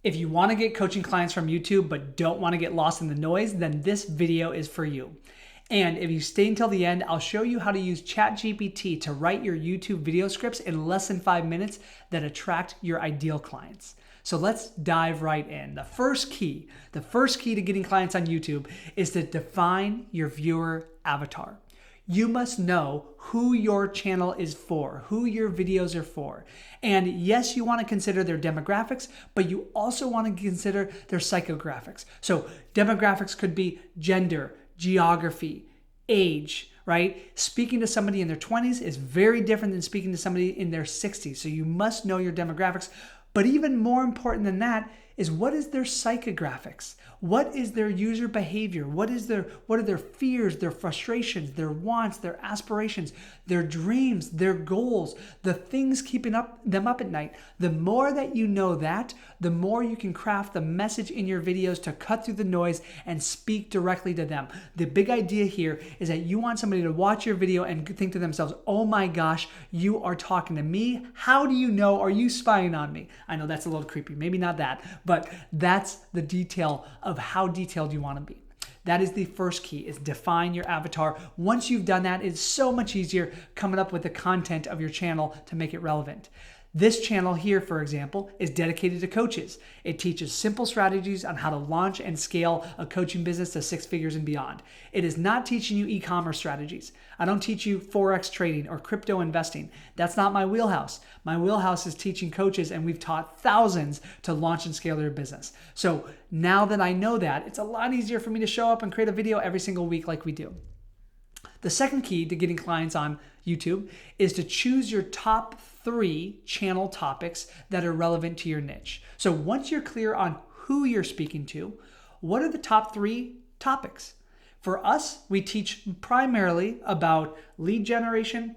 If you want to get coaching clients from YouTube but don't want to get lost in the noise, then this video is for you. And if you stay until the end, I'll show you how to use ChatGPT to write your YouTube video scripts in less than 5 minutes that attract your ideal clients. So let's dive right in. The first key to getting clients on YouTube is to define your viewer avatar. You must know who your channel is for, who your videos are for. And yes, you want to consider their demographics, but you also want to consider their psychographics. So demographics could be gender, geography, age, right? Speaking to somebody in their 20s is very different than speaking to somebody in their 60s. So you must know your demographics. But even more important than that is, what is their psychographics? What is their user behavior? What are their fears, their frustrations, their wants, their aspirations, their dreams, their goals, the things keeping them up at night? The more that you know that, the more you can craft the message in your videos to cut through the noise and speak directly to them. The big idea here is that you want somebody to watch your video and think to themselves, oh my gosh, you are talking to me. How do you know? Are you spying on me? I know that's a little creepy, maybe not that, but that's the detail of how detailed you want to be. That is the first key, is define your avatar. Once you've done that, it's so much easier coming up with the content of your channel to make it relevant. This channel here, for example, is dedicated to coaches. It teaches simple strategies on how to launch and scale a coaching business to 6 figures and beyond. It is not teaching you e-commerce strategies. I don't teach you Forex trading or crypto investing. That's not my wheelhouse. My wheelhouse is teaching coaches, and we've taught thousands to launch and scale their business. So now that I know that, it's a lot easier for me to show up and create a video every single week like we do. The second key to getting clients on YouTube is to choose your top 3 channel topics that are relevant to your niche. So once you're clear on who you're speaking to, what are the top 3 topics? For us, we teach primarily about lead generation,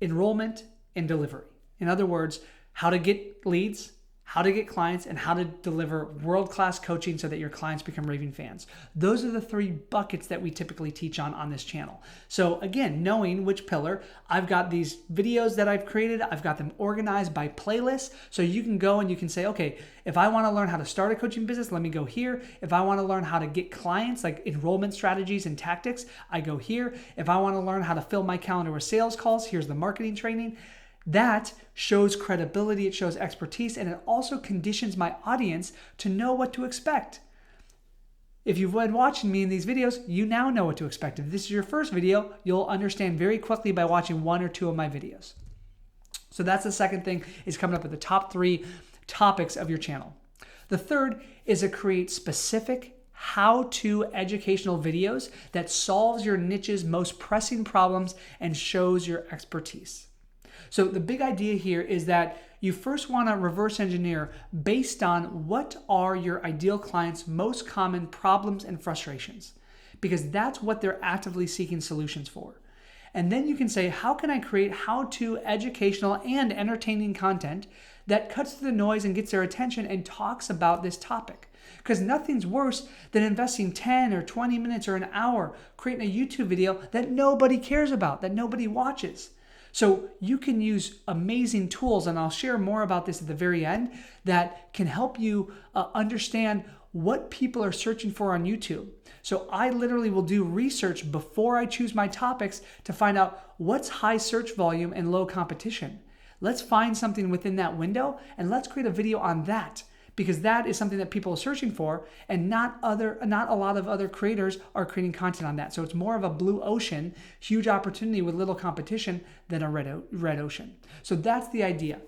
enrollment, and delivery. In other words, how to get leads, how to get clients, and how to deliver world-class coaching so that your clients become raving fans. Those are the 3 buckets that we typically teach on this channel. So again, knowing which pillar, I've got these videos that I've created, I've got them organized by playlists, so you can go and you can say, okay, if I want to learn how to start a coaching business, let me go here. If I want to learn how to get clients, like enrollment strategies and tactics, I go here. If I want to learn how to fill my calendar with sales calls, here's the marketing training. That shows credibility, it shows expertise, and it also conditions my audience to know what to expect. If you've been watching me in these videos, you now know what to expect. If this is your first video, you'll understand very quickly by watching 1 or 2 of my videos. So that's the second thing, is coming up with the top 3 topics of your channel. The third is to create specific how-to educational videos that solves your niche's most pressing problems and shows your expertise. So the big idea here is that you first want to reverse engineer based on what are your ideal clients' most common problems and frustrations, because that's what they're actively seeking solutions for. And then you can say, how can I create how-to educational and entertaining content that cuts through the noise and gets their attention and talks about this topic? Because nothing's worse than investing 10 or 20 minutes or an hour creating a YouTube video that nobody cares about, that nobody watches. So you can use amazing tools, and I'll share more about this at the very end, that can help you understand what people are searching for on YouTube. So I literally will do research before I choose my topics to find out what's high search volume and low competition. Let's find something within that window and let's create a video on that, because that is something that people are searching for, and not a lot of other creators are creating content on that. So it's more of a blue ocean, huge opportunity with little competition, than a red ocean. So that's the idea.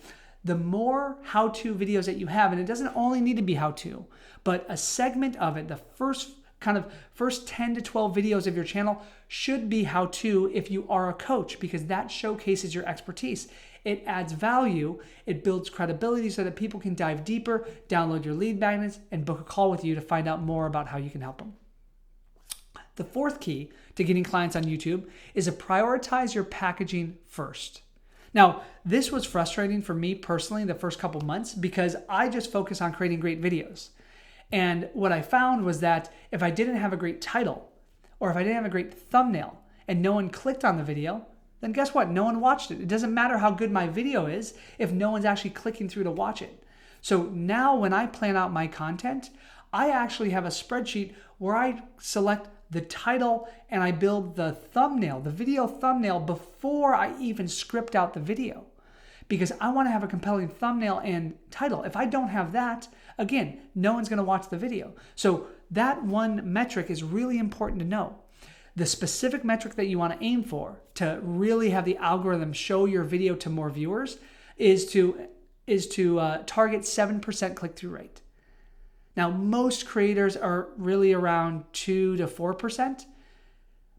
The more how-to videos that you have, and it doesn't only need to be how-to, but a segment of it, the first 10 to 12 videos of your channel should be how-to if you are a coach, because that showcases your expertise. It adds value, it builds credibility so that people can dive deeper, download your lead magnets, and book a call with you to find out more about how you can help them. The fourth key to getting clients on YouTube is to prioritize your packaging first. Now, this was frustrating for me personally the first couple months because I just focused on creating great videos. And what I found was that if I didn't have a great title, or if I didn't have a great thumbnail and no one clicked on the video, then guess what? No one watched it. It doesn't matter how good my video is if no one's actually clicking through to watch it. So now when I plan out my content, I actually have a spreadsheet where I select the title and I build the thumbnail, the video thumbnail, before I even script out the video. Because I want to have a compelling thumbnail and title. If I don't have that, again, no one's going to watch the video. So that one metric is really important to know. The specific metric that you want to aim for to really have the algorithm show your video to more viewers is to target 7% click-through rate. Now, most creators are really around 2 to 4%,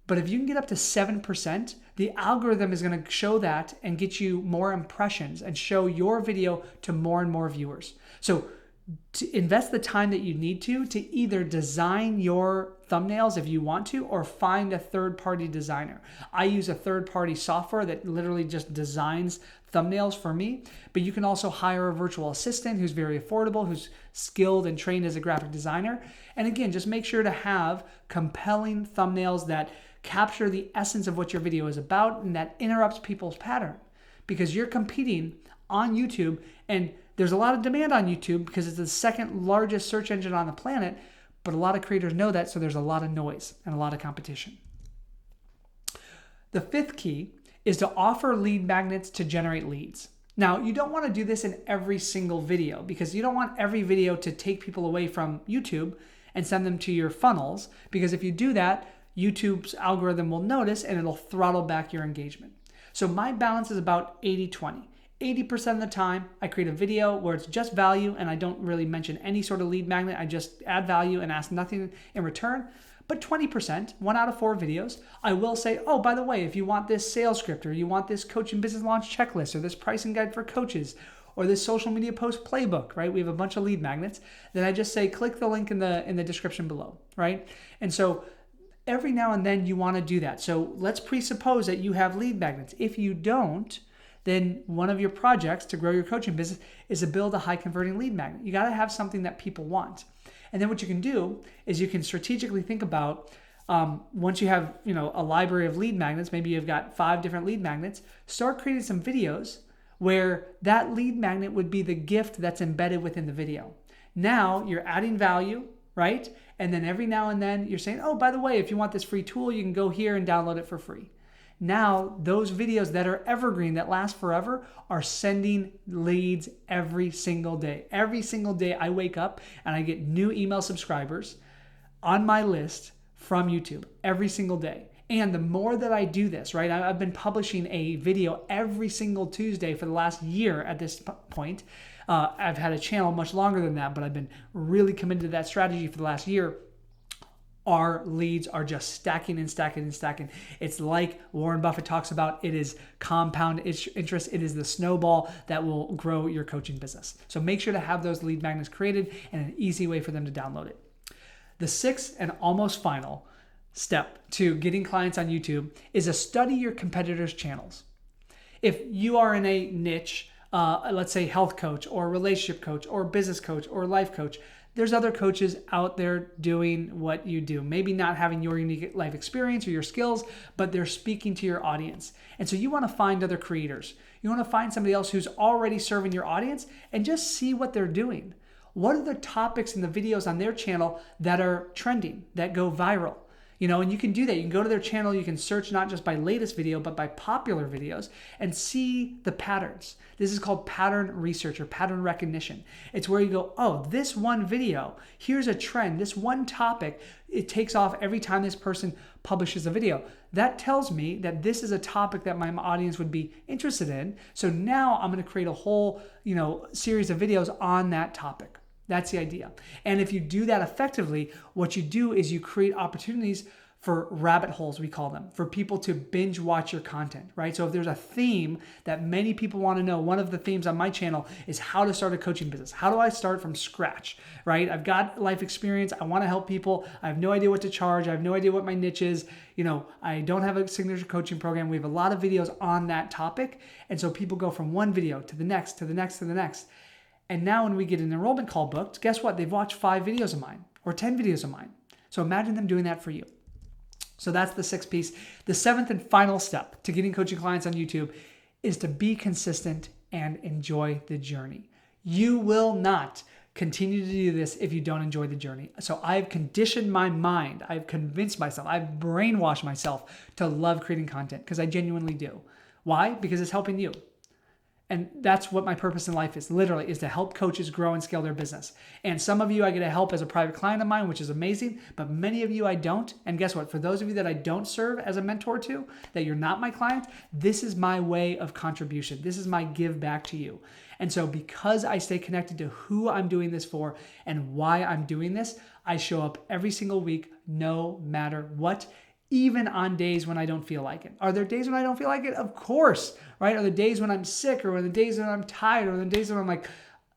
but if you can get up to 7%, the algorithm is going to show that and get you more impressions and show your video to more and more viewers. So to invest the time that you need to either design your thumbnails if you want to, or find a third-party designer. I use a third-party software that literally just designs thumbnails for me, but you can also hire a virtual assistant who's very affordable, who's skilled and trained as a graphic designer. And again, just make sure to have compelling thumbnails that capture the essence of what your video is about and that interrupts people's pattern, because you're competing on YouTube, and there's a lot of demand on YouTube because it's the second largest search engine on the planet, but a lot of creators know that, so there's a lot of noise and a lot of competition. The fifth key is to offer lead magnets to generate leads. Now, you don't want to do this in every single video because you don't want every video to take people away from YouTube and send them to your funnels, because if you do that, YouTube's algorithm will notice and it'll throttle back your engagement. So my balance is about 80-20. 80% of the time, I create a video where it's just value and I don't really mention any sort of lead magnet. I just add value and ask nothing in return. But 20%, 1 out of 4 videos, I will say, oh, by the way, if you want this sales script, or you want this coaching business launch checklist, or this pricing guide for coaches, or this social media post playbook, right? We have a bunch of lead magnets. Then I just say, click the link in the description below, right? And so every now and then you want to do that. So let's presuppose that you have lead magnets. If you don't, then one of your projects to grow your coaching business is to build a high converting lead magnet. You got to have something that people want. And then what you can do is you can strategically think about, once you have a library of lead magnets, maybe you've got 5 different lead magnets, start creating some videos where that lead magnet would be the gift that's embedded within the video. Now you're adding value, right? And then every now and then you're saying, oh, by the way, if you want this free tool, you can go here and download it for free. Now, those videos that are evergreen, that last forever, are sending leads every single day. Every single day I wake up and I get new email subscribers on my list from YouTube every single day. And the more that I do this, right, I've been publishing a video every single Tuesday for the last year at this point. I've had a channel much longer than that, but I've been really committed to that strategy for the last year. Our leads are just stacking and stacking and stacking. It's like Warren Buffett talks about, it is compound interest. It is the snowball that will grow your coaching business. So make sure to have those lead magnets created and an easy way for them to download it. The sixth and almost final step to getting clients on YouTube is to study your competitors' channels. If you are in a niche, let's say health coach or relationship coach or business coach or life coach, there's other coaches out there doing what you do. Maybe not having your unique life experience or your skills, but they're speaking to your audience. And so you want to find other creators. You want to find somebody else who's already serving your audience and just see what they're doing. What are the topics in the videos on their channel that are trending, that go viral? And you can do that. You can go to their channel. You can search not just by latest video, but by popular videos and see the patterns. This is called pattern research or pattern recognition. It's where you go, oh, this one video, here's a trend, this one topic, it takes off every time this person publishes a video. That tells me that this is a topic that my audience would be interested in. So now I'm going to create a whole, series of videos on that topic. That's the idea. And if you do that effectively, what you do is you create opportunities for rabbit holes, we call them, for people to binge watch your content, right? So if there's a theme that many people want to know, one of the themes on my channel is how to start a coaching business. How do I start from scratch, right? I've got life experience. I want to help people. I have no idea what to charge. I have no idea what my niche is. I don't have a signature coaching program. We have a lot of videos on that topic. And so people go from one video to the next, to the next, to the next. And now when we get an enrollment call booked, guess what? They've watched 5 videos of mine or 10 videos of mine. So imagine them doing that for you. So that's the 6th piece. The 7th and final step to getting coaching clients on YouTube is to be consistent and enjoy the journey. You will not continue to do this if you don't enjoy the journey. So I've conditioned my mind. I've convinced myself. I've brainwashed myself to love creating content because I genuinely do. Why? Because it's helping you. And that's what my purpose in life is, literally, is to help coaches grow and scale their business. And some of you I get to help as a private client of mine, which is amazing, but many of you I don't. And guess what? For those of you that I don't serve as a mentor to, that you're not my client, this is my way of contribution. This is my give back to you. And so because I stay connected to who I'm doing this for and why I'm doing this, I show up every single week, no matter what, even on days when I don't feel like it. Are there days when I don't feel like it? Of course, right? Are there days when I'm sick, or are there days when I'm tired, or are there days when I'm like,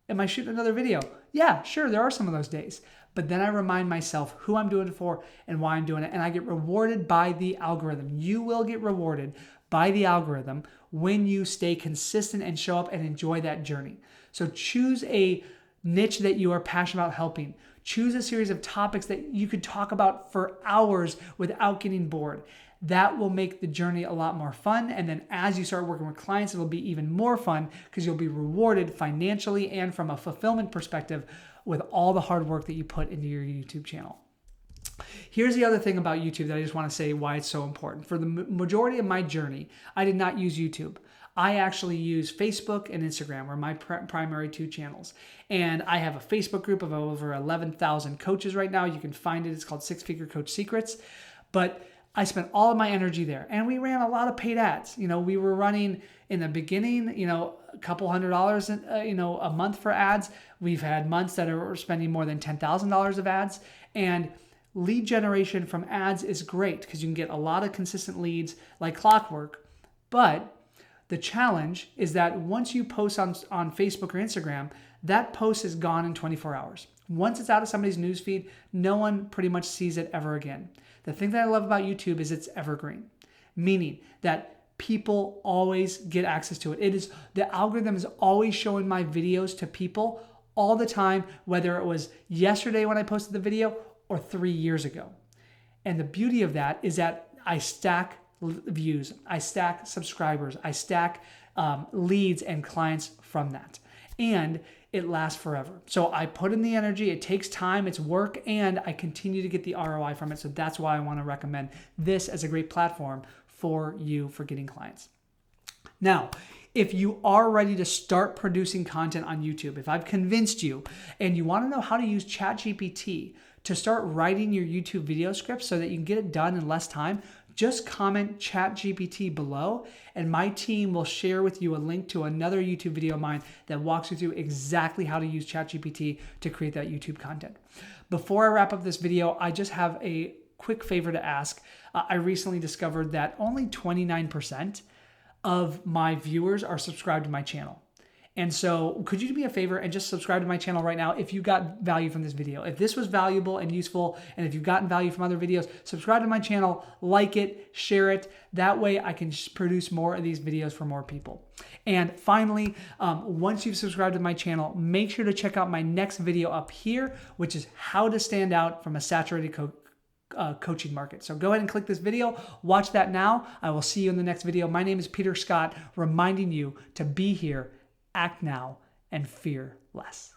am I shooting another video? Yeah, sure, there are some of those days. But then I remind myself who I'm doing it for and why I'm doing it, and I get rewarded by the algorithm. You will get rewarded by the algorithm when you stay consistent and show up and enjoy that journey. So choose a niche that you are passionate about helping. Choose a series of topics that you could talk about for hours without getting bored. That will make the journey a lot more fun. And then as you start working with clients, it'll be even more fun because you'll be rewarded financially and from a fulfillment perspective with all the hard work that you put into your YouTube channel. Here's the other thing about YouTube that I just want to say why it's so important. For the majority of my journey, I did not use YouTube. I actually use Facebook and Instagram are my primary two channels. And I have a Facebook group of over 11,000 coaches right now. You can find it. It's called Six Figure Coach Secrets. But I spent all of my energy there. And we ran a lot of paid ads. We were running in the beginning, a couple $100, a month for ads. We've had months that are spending more than $10,000 of ads. And lead generation from ads is great because you can get a lot of consistent leads like clockwork. But the challenge is that once you post on Facebook or Instagram, that post is gone in 24 hours. Once it's out of somebody's newsfeed, no one pretty much sees it ever again. The thing that I love about YouTube is it's evergreen, meaning that people always get access to it. The algorithm is always showing my videos to people all the time, whether it was yesterday when I posted the video or 3 years ago. And the beauty of that is that I stack views, I stack subscribers, I stack leads and clients from that. And it lasts forever. So I put in the energy, it takes time, it's work, and I continue to get the ROI from it. So that's why I want to recommend this as a great platform for you for getting clients. Now, if you are ready to start producing content on YouTube, if I've convinced you and you want to know how to use ChatGPT to start writing your YouTube video scripts so that you can get it done in less time, just comment ChatGPT below and my team will share with you a link to another YouTube video of mine that walks you through exactly how to use ChatGPT to create that YouTube content. Before I wrap up this video, I just have a quick favor to ask. I recently discovered that only 29% of my viewers are subscribed to my channel. And so could you do me a favor and just subscribe to my channel right now if you got value from this video? If this was valuable and useful, and if you've gotten value from other videos, subscribe to my channel, like it, share it. That way I can produce more of these videos for more people. And finally, once you've subscribed to my channel, make sure to check out my next video up here, which is how to stand out from a saturated coaching market. So go ahead and click this video, watch that now. I will see you in the next video. My name is Peter Scott, reminding you to be here, act now, and fear less.